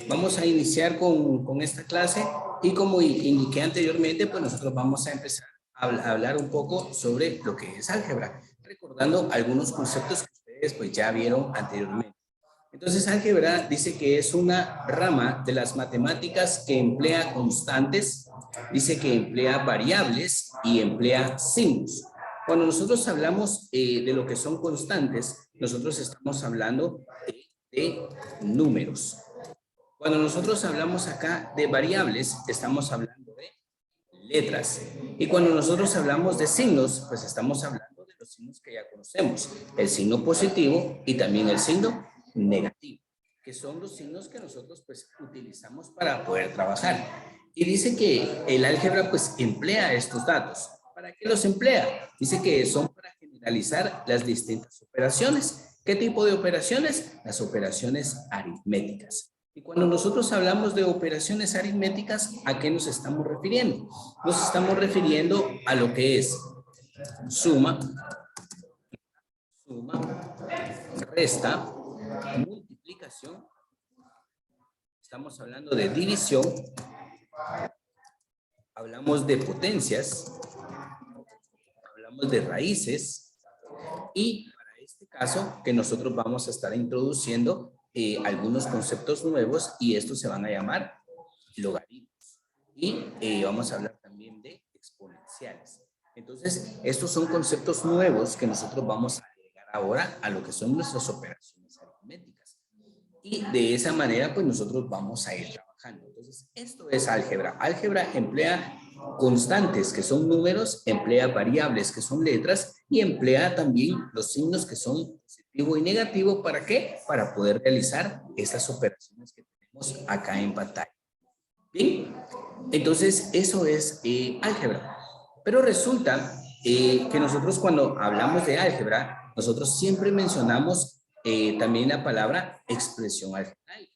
Vamos a iniciar con esta clase y como indiqué anteriormente, pues nosotros vamos a empezar a hablar un poco sobre lo que es álgebra, recordando algunos conceptos que ustedes pues ya vieron anteriormente. Entonces, álgebra dice que es una rama de las matemáticas que emplea constantes, dice que emplea variables y emplea signos. Cuando nosotros hablamos de lo que son constantes, nosotros estamos hablando de números. Cuando nosotros hablamos acá de variables, estamos hablando de letras. Y cuando nosotros hablamos de signos, pues estamos hablando de los signos que ya conocemos. El signo positivo y también el signo negativo, que son los signos que nosotros pues utilizamos para poder trabajar. Y dice que el álgebra pues emplea estos datos. ¿Para qué los emplea? Dice que son para generalizar las distintas operaciones. ¿Qué tipo de operaciones? Las operaciones aritméticas. Y cuando nosotros hablamos de operaciones aritméticas, ¿a qué nos estamos refiriendo? Nos estamos refiriendo a lo que es suma, resta, multiplicación. Estamos hablando de división. Hablamos de potencias. Hablamos de raíces. Y para este caso, que nosotros vamos a estar introduciendo algunos conceptos nuevos y estos se van a llamar logaritmos. Y vamos a hablar también de exponenciales. Entonces, estos son conceptos nuevos que nosotros vamos a agregar ahora a lo que son nuestras operaciones aritméticas. Y de esa manera, pues nosotros vamos a ir trabajando. Entonces, esto es álgebra. Álgebra emplea constantes, que son números, emplea variables, que son letras, y emplea también los signos que son positivo y negativo. ¿Para qué? Para poder realizar estas operaciones que tenemos acá en pantalla. Bien, entonces eso es álgebra. Pero resulta que nosotros cuando hablamos de álgebra, nosotros siempre mencionamos también la palabra expresión algebraica.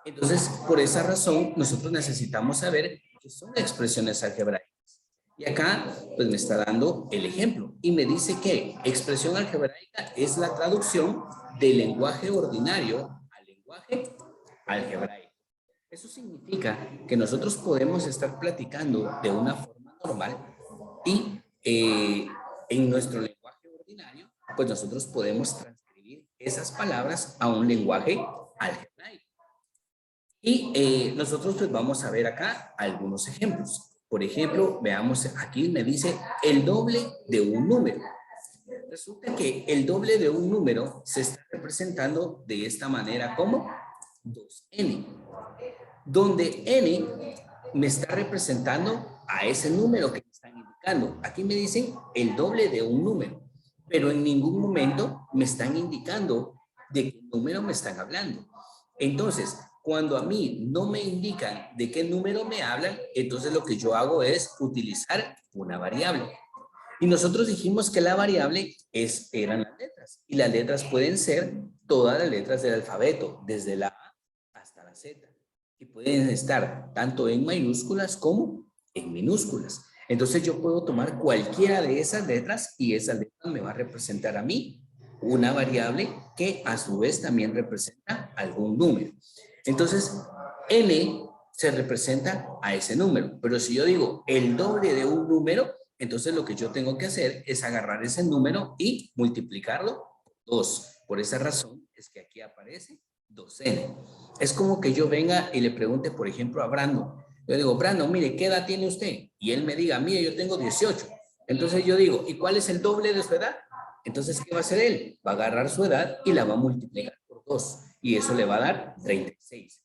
Entonces, por esa razón, nosotros necesitamos saber qué son expresiones algebraicas. Y acá, pues me está dando el ejemplo y me dice que expresión algebraica es la traducción del lenguaje ordinario al lenguaje algebraico. Eso significa que nosotros podemos estar platicando de una forma normal y en nuestro lenguaje ordinario, pues nosotros podemos transcribir esas palabras a un lenguaje algebraico. Y nosotros pues vamos a ver acá algunos ejemplos. Por ejemplo, veamos, aquí me dice el doble de un número. Resulta que el doble de un número se está representando de esta manera como 2n, donde n me está representando a ese número que me están indicando. Aquí me dicen el doble de un número, pero en ningún momento me están indicando de qué número me están hablando. Entonces, cuando a mí no me indican de qué número me hablan, entonces lo que yo hago es utilizar una variable. Y nosotros dijimos que la variable eran las letras. Y las letras pueden ser todas las letras del alfabeto, desde la A hasta la Z. Y pueden estar tanto en mayúsculas como en minúsculas. Entonces yo puedo tomar cualquiera de esas letras y esa letra me va a representar a mí una variable que a su vez también representa algún número. Entonces, n se representa a ese número. Pero si yo digo el doble de un número, entonces lo que yo tengo que hacer es agarrar ese número y multiplicarlo por 2. Por esa razón es que aquí aparece 2n. Es como que yo venga y le pregunte, por ejemplo, a Brandon. Yo digo, Brandon, mire, ¿qué edad tiene usted? Y él me diga, mire, yo tengo 18. Entonces yo digo, ¿y cuál es el doble de su edad? Entonces, ¿qué va a hacer él? Va a agarrar su edad y la va a multiplicar por 2. Y eso le va a dar 36.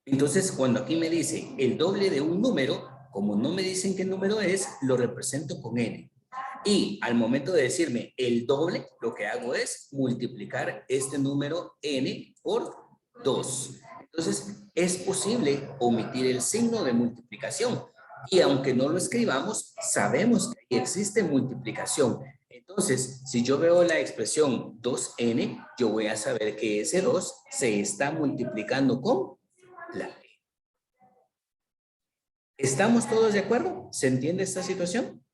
Entonces, cuando aquí me dice el doble de un número, como no me dicen qué número es, lo represento con n. Y al momento de decirme el doble, lo que hago es multiplicar este número n por 2. Entonces, es posible omitir el signo de multiplicación. Y aunque no lo escribamos, sabemos que ahí existe multiplicación. Entonces, si yo veo la expresión 2n, yo voy a saber que ese 2 se está multiplicando con la E. ¿Estamos todos de acuerdo? ¿Se entiende esta situación?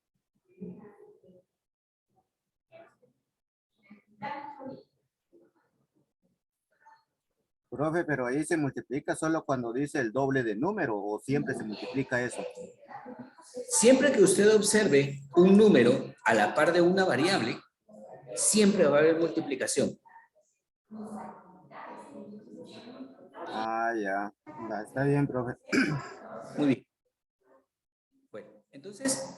Profe, pero ahí se multiplica solo cuando dice el doble de número o siempre se multiplica eso. Siempre que usted observe un número a la par de una variable, siempre va a haber multiplicación. Ah, ya. Va, está bien, profe. Muy bien. Bueno, entonces,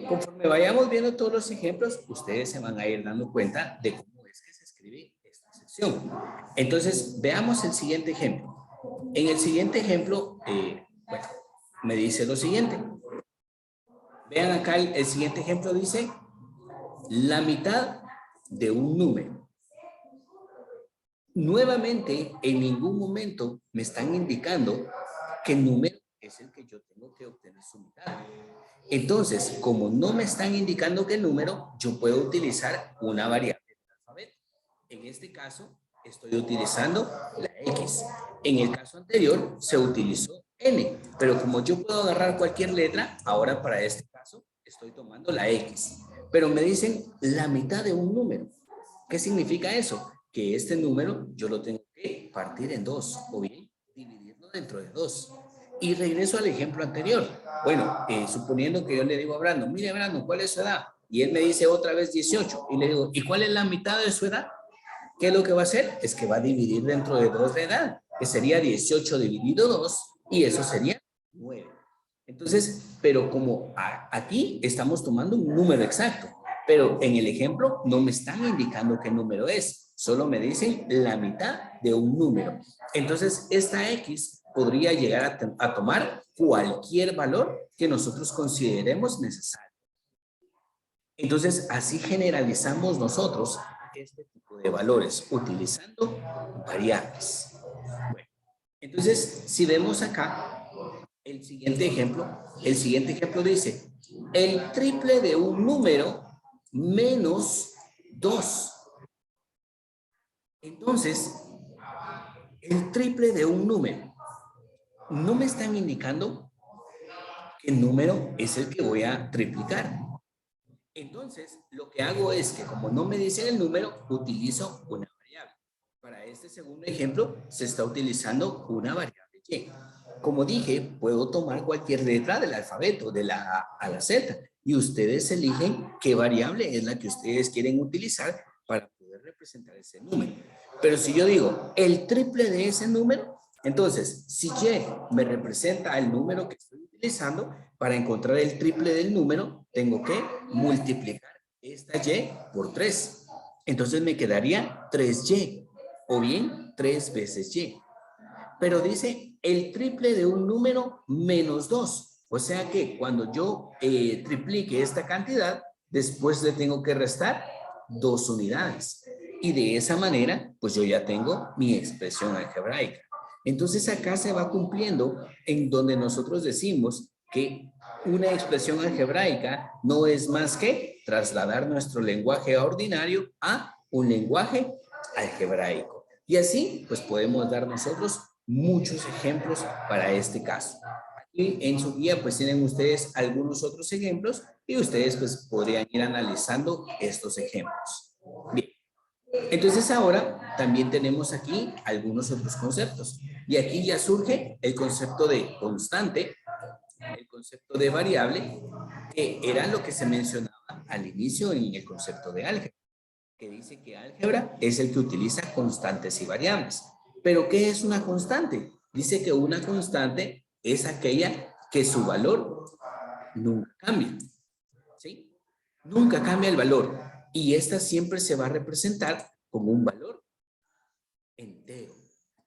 conforme vayamos viendo todos los ejemplos, ustedes se van a ir dando cuenta de cómo es que se escribe esta sección. Entonces, veamos el siguiente ejemplo. En el siguiente ejemplo, bueno, me dice lo siguiente. Vean acá, el siguiente ejemplo dice la mitad de un número. Nuevamente, en ningún momento me están indicando qué número es el que yo tengo que obtener su mitad. Entonces, como no me están indicando qué número, yo puedo utilizar una variable del alfabeto. En este caso, estoy utilizando la X. En el caso anterior, se utilizó N, pero como yo puedo agarrar cualquier letra, ahora para este caso, estoy tomando la X. Pero me dicen la mitad de un número. ¿Qué significa eso? Que este número yo lo tengo que partir en dos, o bien dividirlo dentro de dos. Y regreso al ejemplo anterior. Bueno, suponiendo que yo le digo a Brandon, mire Brandon, ¿cuál es su edad? Y él me dice otra vez 18. Y le digo, ¿y cuál es la mitad de su edad? ¿Qué es lo que va a hacer? Es que va a dividir dentro de 2 de edad, que sería 18 dividido 2, y eso sería 9. Entonces, pero como aquí estamos tomando un número exacto, pero en el ejemplo no me están indicando qué número es, solo me dicen la mitad de un número. Entonces, esta X podría llegar a tomar cualquier valor que nosotros consideremos necesario. Entonces, así generalizamos nosotros este tipo de valores utilizando variables. Bueno, entonces, si vemos acá el siguiente ejemplo dice, el triple de un número menos 2. Entonces, el triple de un número, no me están indicando qué número es el que voy a triplicar. Entonces, lo que hago es que como no me dicen el número, utilizo una variable. Para este segundo ejemplo, se está utilizando una variable y. Como dije, puedo tomar cualquier letra del alfabeto, de la A a la Z, y ustedes eligen qué variable es la que ustedes quieren utilizar para poder representar ese número. Pero si yo digo el triple de ese número, entonces, si Y me representa el número que estoy utilizando, para encontrar el triple del número, tengo que multiplicar esta Y por 3. Entonces me quedaría 3Y, o bien 3 veces Y. Pero dice el triple de un número menos 2. O sea que cuando yo triplique esta cantidad, después le tengo que restar 2 unidades. Y de esa manera, pues yo ya tengo mi expresión algebraica. Entonces acá se va cumpliendo en donde nosotros decimos que una expresión algebraica no es más que trasladar nuestro lenguaje ordinario a un lenguaje algebraico. Y así, pues podemos dar nosotros muchos ejemplos para este caso. Aquí en su guía, pues tienen ustedes algunos otros ejemplos y ustedes pues podrían ir analizando estos ejemplos. Bien. Entonces ahora también tenemos aquí algunos otros conceptos. Y aquí ya surge el concepto de constante, el concepto de variable, que era lo que se mencionaba al inicio en el concepto de álgebra, que dice que álgebra es el que utiliza constantes y variables. ¿Pero qué es una constante? Dice que una constante es aquella que su valor nunca cambia. ¿Sí? Nunca cambia el valor. Y esta siempre se va a representar como un valor entero.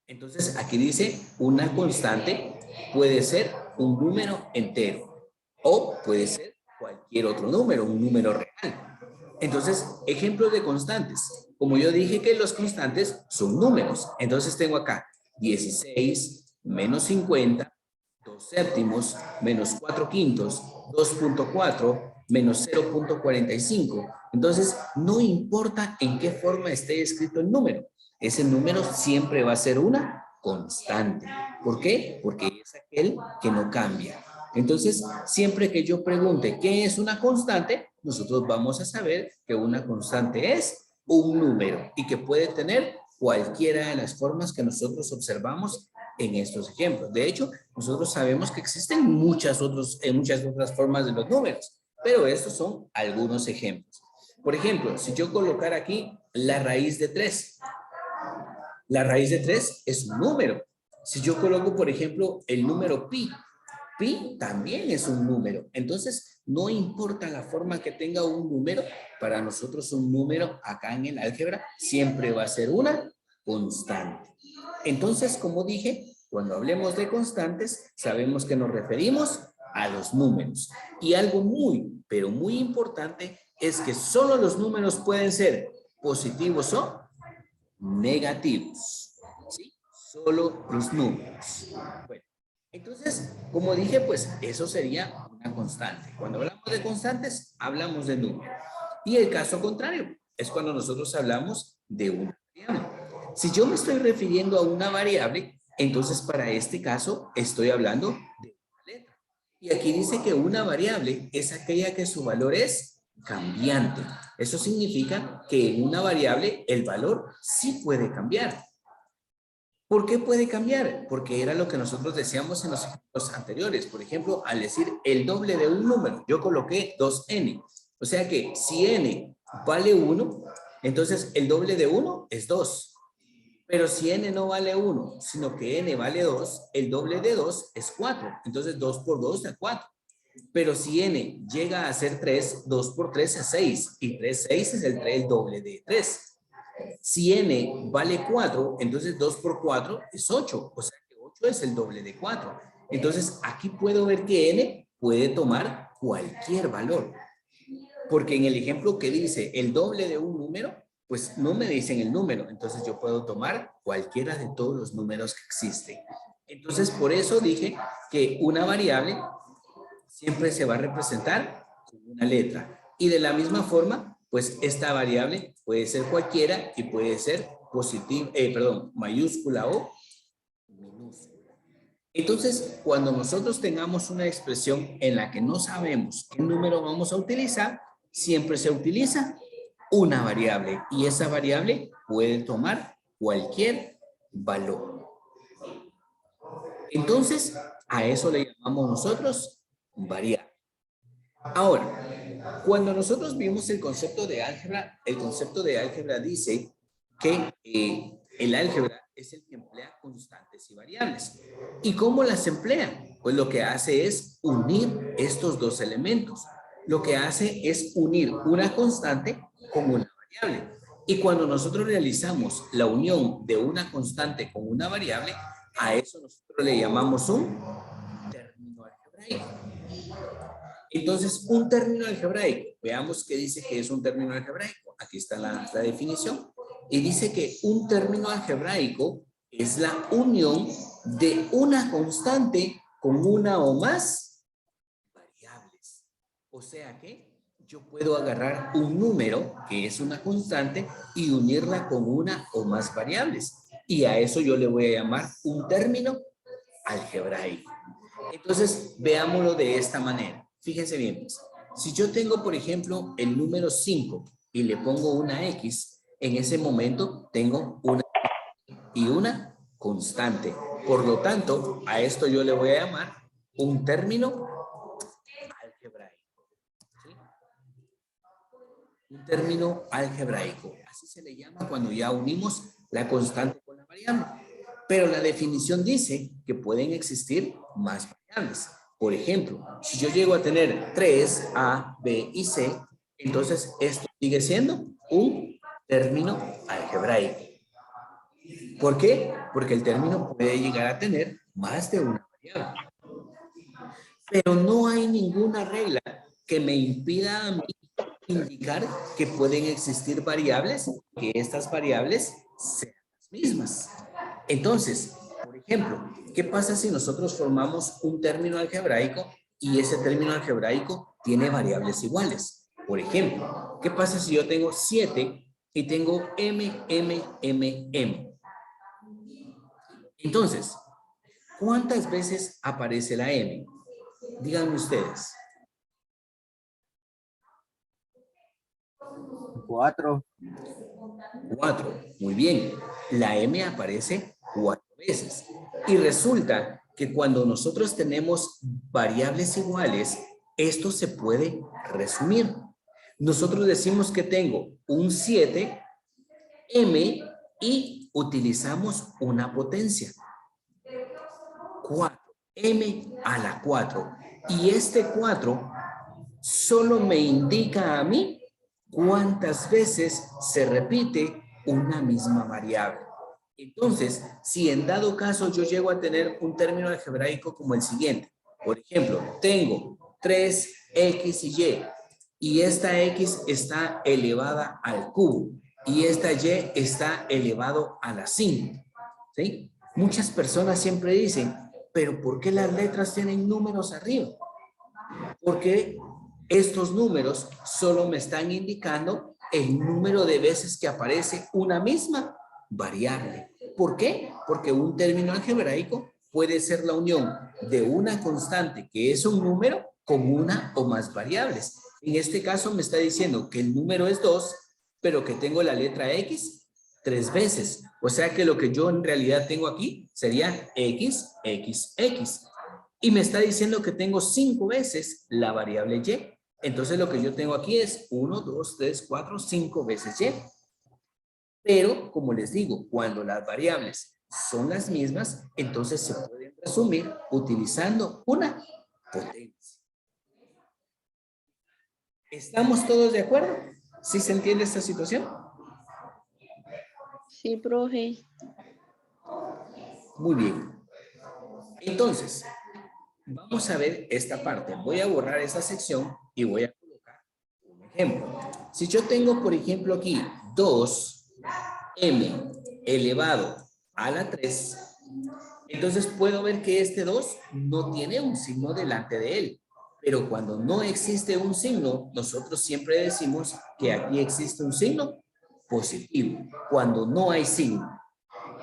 Entonces, aquí dice una constante puede ser un número entero o puede ser cualquier otro número, un número real. Entonces, ejemplos de constantes. Como yo dije que los constantes son números. Entonces tengo acá 16 menos 50, 2 séptimos, menos 4 quintos, 2.4, menos 0.45. Entonces, no importa en qué forma esté escrito el número. Ese número siempre va a ser una constante. ¿Por qué? Porque es aquel que no cambia. Entonces, siempre que yo pregunte qué es una constante, nosotros vamos a saber que una constante es un número y que puede tener cualquiera de las formas que nosotros observamos en estos ejemplos. De hecho, nosotros sabemos que existen muchas otras formas de los números, pero estos son algunos ejemplos. Por ejemplo, si yo colocara aquí la raíz de 3, la raíz de 3 es un número. Si yo coloco, por ejemplo, el número pi, pi también es un número. Entonces, no importa la forma que tenga un número, para nosotros un número acá en el álgebra siempre va a ser una constante. Entonces, como dije, cuando hablemos de constantes, sabemos que nos referimos a los números. Y algo muy, pero muy importante es que solo los números pueden ser positivos o negativos. ¿Sí? Solo los números. Bueno, entonces, como dije, pues eso sería una constante. Cuando hablamos de constantes, hablamos de números. Y el caso contrario es cuando nosotros hablamos de una variable. Si yo me estoy refiriendo a una variable, entonces para este caso estoy hablando de una letra. Y aquí dice que una variable es aquella que su valor es cambiante. Eso significa que en una variable el valor sí puede cambiar. ¿Por qué puede cambiar? Porque era lo que nosotros decíamos en los ejemplos anteriores. Por ejemplo, al decir el doble de un número, yo coloqué 2n. O sea que si n vale 1, entonces el doble de 1 es 2. Pero si n no vale 1, sino que n vale 2, el doble de 2 es 4. Entonces 2 por 2 da 4. Pero si n llega a ser 3, 2 por 3 es 6. Y 3, 6 es el doble de 3. Si n vale 4, entonces 2 por 4 es 8. O sea que 8 es el doble de 4. Entonces aquí puedo ver que n puede tomar cualquier valor. Porque en el ejemplo que dice el doble de un número, pues no me dicen el número. Entonces yo puedo tomar cualquiera de todos los números que existen. Entonces por eso dije que una variable siempre se va a representar con una letra. Y de la misma forma, pues esta variable puede ser cualquiera y puede ser positiva, mayúscula o minúscula. Entonces, cuando nosotros tengamos una expresión en la que no sabemos qué número vamos a utilizar, siempre se utiliza una variable y esa variable puede tomar cualquier valor. Entonces, a eso le llamamos nosotros variable. Ahora, cuando nosotros vimos el concepto de álgebra dice que el álgebra es el que emplea constantes y variables. ¿Y cómo las emplea? Pues lo que hace es unir estos dos elementos. Lo que hace es unir una constante con una variable. Y cuando nosotros realizamos la unión de una constante con una variable, a eso nosotros le llamamos un término algebraico. Entonces, un término algebraico, veamos qué dice que es un término algebraico. Aquí está la definición. Y dice que un término algebraico es la unión de una constante con una o más variables. O sea que yo puedo agarrar un número que es una constante y unirla con una o más variables. Y a eso yo le voy a llamar un término algebraico. Entonces, veámoslo de esta manera. Fíjense bien, pues, si yo tengo, por ejemplo, el número 5 y le pongo una X, en ese momento tengo una y una constante. Por lo tanto, a esto yo le voy a llamar un término algebraico. ¿Sí? Un término algebraico. Así se le llama cuando ya unimos la constante con la variable. Pero la definición dice que pueden existir más variables. Por ejemplo, si yo llego a tener 3, A, B y C, entonces esto sigue siendo un término algebraico. ¿Por qué? Porque el término puede llegar a tener más de una variable. Pero no hay ninguna regla que me impida a mí indicar que pueden existir variables, que estas variables sean las mismas. Entonces, por ejemplo, ¿qué pasa si nosotros formamos un término algebraico y ese término algebraico tiene variables iguales? Por ejemplo, ¿qué pasa si yo tengo 7 y tengo m, m, m, m? Entonces, ¿cuántas veces aparece la m? Díganme ustedes. 4. 4. Muy bien. La m aparece 4 veces. Y resulta que cuando nosotros tenemos variables iguales, esto se puede resumir. Nosotros decimos que tengo un 7, m, y utilizamos una potencia. 4, m a la 4. Y este 4 solo me indica a mí cuántas veces se repite una misma variable. Entonces, si en dado caso yo llego a tener un término algebraico como el siguiente, por ejemplo, tengo 3x y esta x está elevada al cubo y esta y está elevado a la 5, ¿sí? Muchas personas siempre dicen, pero ¿por qué las letras tienen números arriba? Porque estos números solo me están indicando el número de veces que aparece una misma variable. ¿Por qué? Porque un término algebraico puede ser la unión de una constante que es un número con una o más variables. En este caso me está diciendo que el número es 2, pero que tengo la letra X 3 veces. O sea que lo que yo en realidad tengo aquí sería X, X, X. Y me está diciendo que tengo 5 veces la variable Y. Entonces lo que yo tengo aquí es 1, 2, 3, 4, 5 veces Y. Pero, como les digo, cuando las variables son las mismas, entonces se pueden resumir utilizando una potencia. ¿Estamos todos de acuerdo? ¿Sí se entiende esta situación? Sí, profe. Muy bien. Entonces, vamos a ver esta parte. Voy a borrar esa sección y voy a colocar un ejemplo. Si yo tengo, por ejemplo, aquí 2m elevado a la 3, entonces puedo ver que este 2 no tiene un signo delante de él. Pero cuando no existe un signo, nosotros siempre decimos que aquí existe un signo positivo, cuando no hay signo.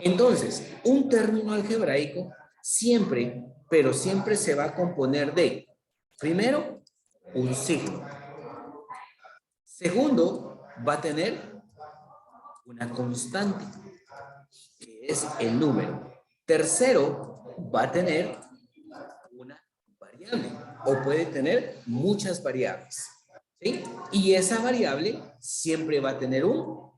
Entonces, un término algebraico siempre, pero siempre se va a componer de, primero, un signo. Segundo, va a tener una constante, que es el número. Tercero, va a tener una variable, o puede tener muchas variables, ¿sí? Y esa variable siempre va a tener un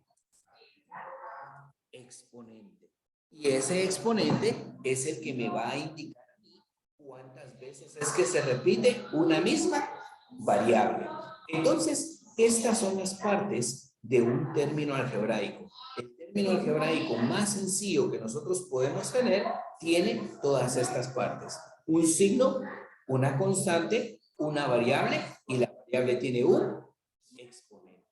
exponente. Y ese exponente es el que me va a indicar a mí cuántas veces es que se repite una misma variable. Entonces, estas son las partes de un término algebraico. El término algebraico más sencillo que nosotros podemos tener tiene todas estas partes. Un signo, una constante, una variable, y la variable tiene un exponente.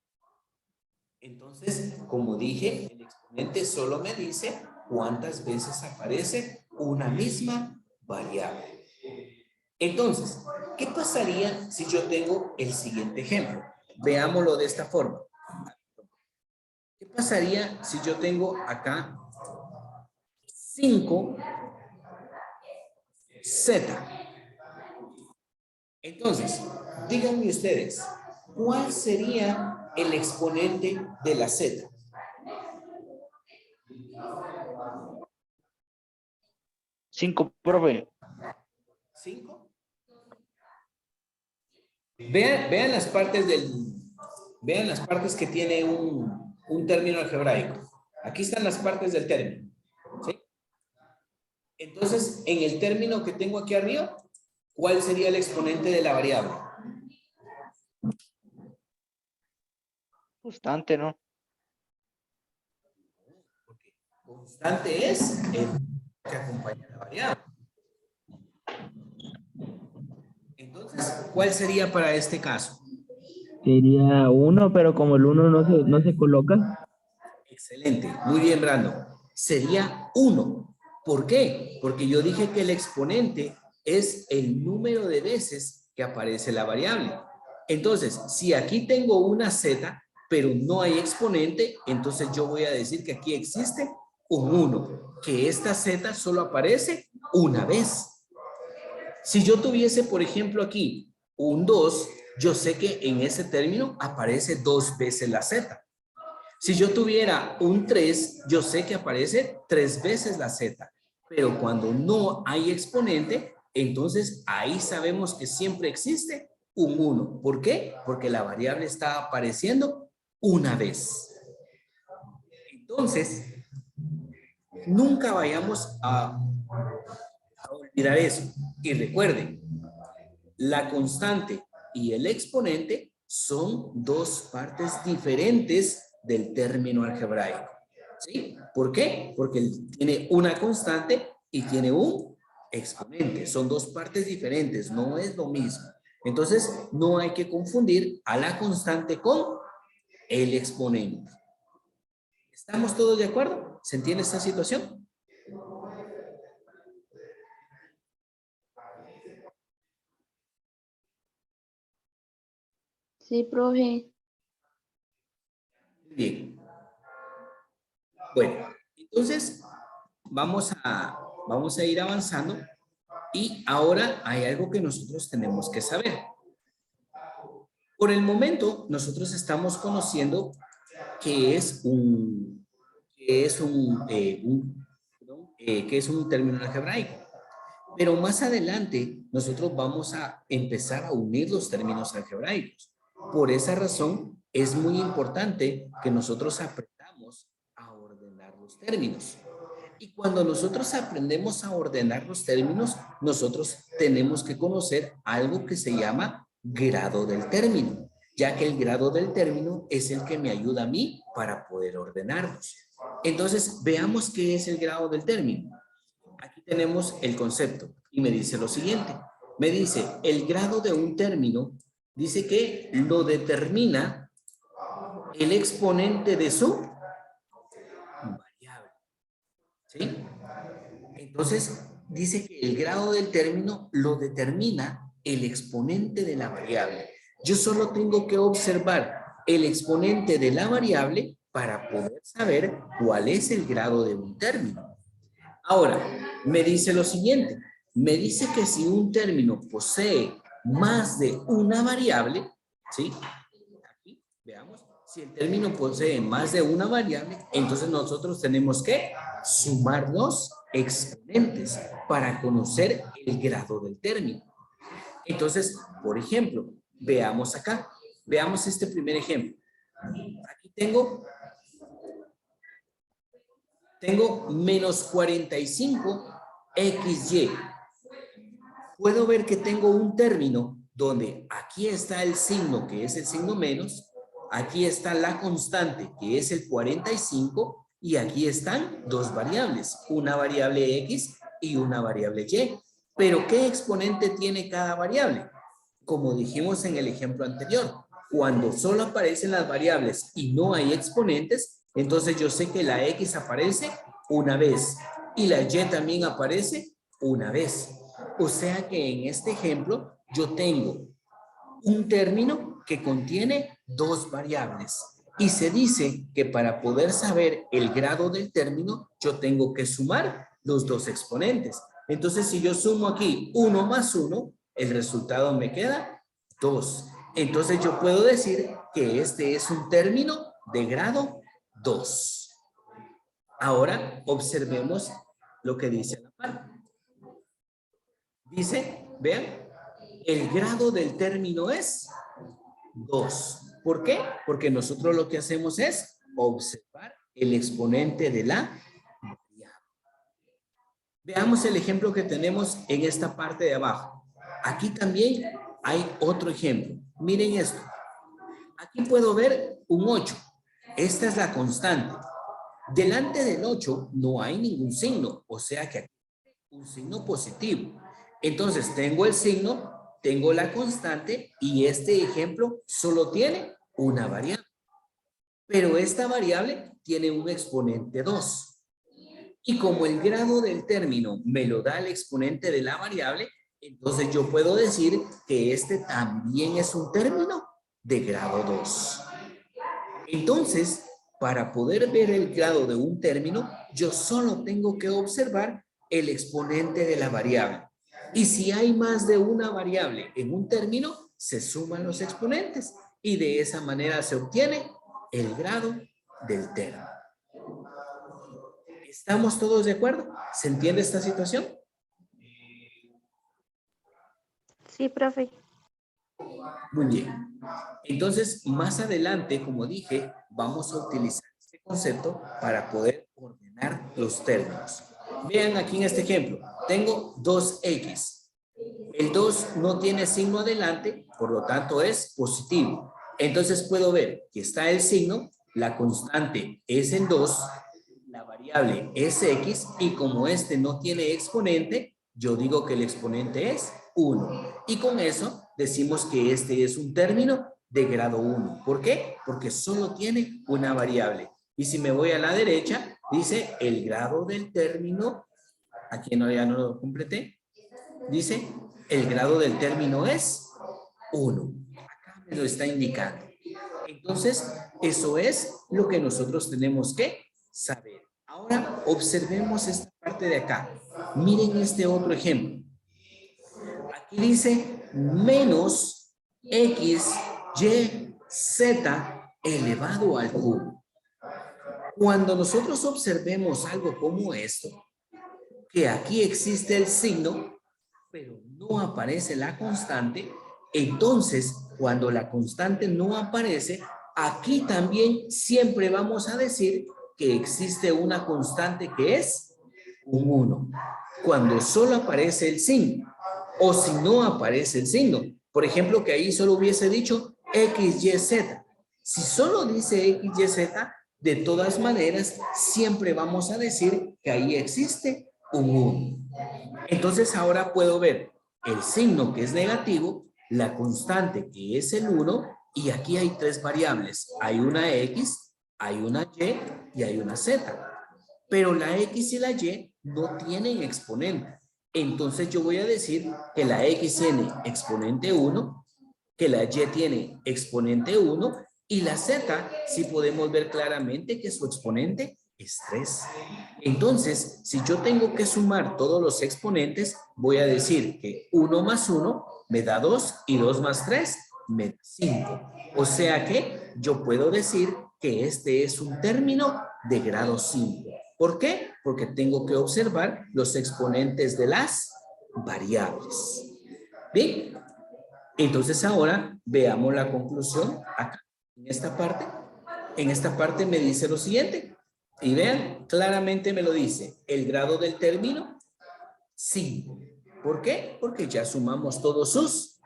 Entonces, como dije, el exponente solo me dice cuántas veces aparece una misma variable. Entonces, ¿qué pasaría si yo tengo el siguiente ejemplo? Veámoslo de esta forma. ¿Qué pasaría si yo tengo acá 5Z? Entonces, díganme ustedes, ¿cuál sería el exponente de la Z? 5, profe. 5. Vean las partes vean las partes que tiene un término algebraico. Aquí están las partes del término, ¿sí? Entonces, en el término que tengo aquí arriba, ¿cuál sería el exponente de la variable? Constante, ¿no? Porque constante es el que acompaña a la variable. Entonces, ¿cuál sería para este caso? Sería 1, pero como el 1 no se coloca. Excelente, muy bien, Brando. Sería 1. ¿Por qué? Porque yo dije que el exponente es el número de veces que aparece la variable. Entonces, si aquí tengo una z, pero no hay exponente, entonces yo voy a decir que aquí existe un 1, que esta z solo aparece una vez. Si yo tuviese, por ejemplo, aquí un 2, yo sé que en ese término aparece 2 veces la z. Si yo tuviera un 3, yo sé que aparece 3 veces la z, pero cuando no hay exponente, entonces ahí sabemos que siempre existe un 1. ¿Por qué? Porque la variable está apareciendo una vez. Entonces, nunca vayamos a olvidar eso. Y recuerden, la constante y el exponente son dos partes diferentes del término algebraico. ¿Sí? ¿Por qué? Porque tiene una constante y tiene un exponente. Son dos partes diferentes, no es lo mismo. Entonces, no hay que confundir a la constante con el exponente. ¿Estamos todos de acuerdo? ¿Se entiende esta situación? Sí, profe. Bien. Bueno, entonces vamos a ir avanzando y ahora hay algo que nosotros tenemos que saber. Por el momento, nosotros estamos conociendo qué es un término algebraico. Pero más adelante, nosotros vamos a empezar a unir los términos algebraicos. Por esa razón, es muy importante que nosotros aprendamos a ordenar los términos. Y cuando nosotros aprendemos a ordenar los términos, nosotros tenemos que conocer algo que se llama grado del término, ya que el grado del término es el que me ayuda a mí para poder ordenarlos. Entonces, veamos qué es el grado del término. Aquí tenemos el concepto y me dice lo siguiente. Me dice, el grado de un término dice que lo determina el exponente de su variable. ¿Sí? Entonces, dice que el grado del término lo determina el exponente de la variable. Yo solo tengo que observar el exponente de la variable para poder saber cuál es el grado de un término. Ahora, me dice lo siguiente. Me dice que si un término posee más de una variable, ¿sí? Aquí, veamos. Si el término posee más de una variable, entonces nosotros tenemos que sumar los exponentes para conocer el grado del término. Entonces, por ejemplo, veamos acá. Veamos este primer ejemplo. Aquí tengo menos 45 XY. Puedo ver que tengo un término donde aquí está el signo, que es el signo menos, aquí está la constante, que es el 45, y aquí están dos variables, una variable X y una variable Y. Pero, ¿qué exponente tiene cada variable? Como dijimos en el ejemplo anterior, cuando solo aparecen las variables y no hay exponentes, entonces yo sé que la X aparece una vez y la Y también aparece una vez. O sea que en este ejemplo yo tengo un término que contiene dos variables y se dice que para poder saber el grado del término yo tengo que sumar los dos exponentes. Entonces, si yo sumo aquí 1 más 1, el resultado me queda 2. Entonces, yo puedo decir que este es un término de grado 2. Ahora, observemos lo que dice la parte. Dice, vean, el grado del término es 2. ¿Por qué? Porque nosotros lo que hacemos es observar el exponente de la variable. Veamos el ejemplo que tenemos en esta parte de abajo. Aquí también hay otro ejemplo. Miren esto. Aquí puedo ver un 8. Esta es la constante. Delante del 8 no hay ningún signo, o sea que aquí hay un signo positivo. Entonces tengo el signo, tengo la constante y este ejemplo solo tiene una variable. Pero esta variable tiene un exponente 2. Y como el grado del término me lo da el exponente de la variable, entonces yo puedo decir que este también es un término de grado 2. Entonces, para poder ver el grado de un término, yo solo tengo que observar el exponente de la variable. Y si hay más de una variable en un término, se suman los exponentes y de esa manera se obtiene el grado del término. ¿Estamos todos de acuerdo? ¿Se entiende esta situación? Sí, profe. Muy bien. Entonces, más adelante, como dije, vamos a utilizar este concepto para poder ordenar los términos. Vean aquí en este ejemplo, tengo 2x. El 2 no tiene signo adelante, por lo tanto es positivo. Entonces puedo ver que está el signo, la constante es el 2, la variable es x, y como este no tiene exponente, yo digo que el exponente es 1. Y con eso decimos que este es un término de grado 1. ¿Por qué? Porque solo tiene una variable. Y si me voy a la derecha, dice el grado del término, aquí no, ya no lo completé, dice el grado del término es 1. Acá me lo está indicando. Entonces, eso es lo que nosotros tenemos que saber. Ahora, observemos esta parte de acá. Miren este otro ejemplo. Aquí dice menos x, y, z elevado al cubo. Cuando nosotros observemos algo como esto, que aquí existe el signo, pero no aparece la constante, entonces cuando la constante no aparece, aquí también siempre vamos a decir que existe una constante que es un 1. Cuando solo aparece el signo, o si no aparece el signo, por ejemplo, que ahí solo hubiese dicho x, y, z. Si solo dice x, y, z, de todas maneras, siempre vamos a decir que ahí existe un 1. Entonces ahora puedo ver el signo que es negativo, la constante que es el 1, y aquí hay tres variables. Hay una x, hay una y y hay una z. Pero la x y la y no tienen exponente. Entonces yo voy a decir que la x tiene exponente 1, que la y tiene exponente 1, y la z, sí podemos ver claramente que su exponente es 3. Entonces, si yo tengo que sumar todos los exponentes, voy a decir que 1 más 1 me da 2 y 2 más 3 me da 5. O sea que yo puedo decir que este es un término de grado 5. ¿Por qué? Porque tengo que observar los exponentes de las variables. Bien, entonces ahora veamos la conclusión acá. En esta parte me dice lo siguiente. Y vean, claramente me lo dice. El grado del término, 5. ¿Por qué? Porque ya sumamos todos sus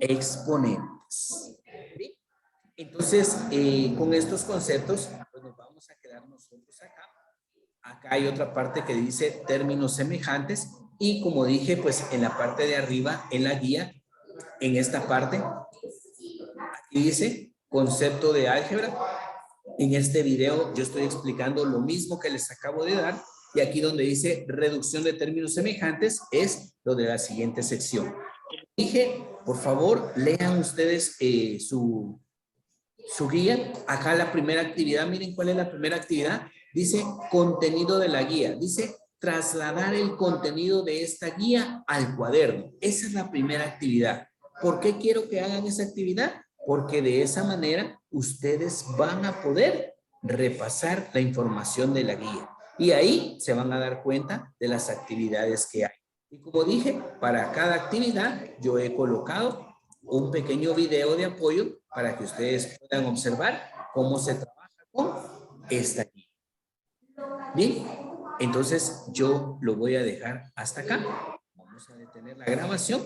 exponentes. ¿Sí? Entonces, con estos conceptos, pues nos vamos a quedar nosotros acá. Acá hay otra parte que dice términos semejantes. Y como dije, pues en la parte de arriba, en la guía, en esta parte, aquí dice concepto de álgebra. En este video yo estoy explicando lo mismo que les acabo de dar, y aquí donde dice reducción de términos semejantes es lo de la siguiente sección. Dije, por favor, lean ustedes su guía. Acá la primera actividad, miren cuál es la primera actividad. Dice contenido de la guía. Dice trasladar el contenido de esta guía al cuaderno. Esa es la primera actividad. ¿Por qué quiero que hagan esa actividad? Porque de esa manera ustedes van a poder repasar la información de la guía. Y ahí se van a dar cuenta de las actividades que hay. Y como dije, para cada actividad yo he colocado un pequeño video de apoyo para que ustedes puedan observar cómo se trabaja con esta guía. Bien, entonces yo lo voy a dejar hasta acá. Vamos a detener la grabación.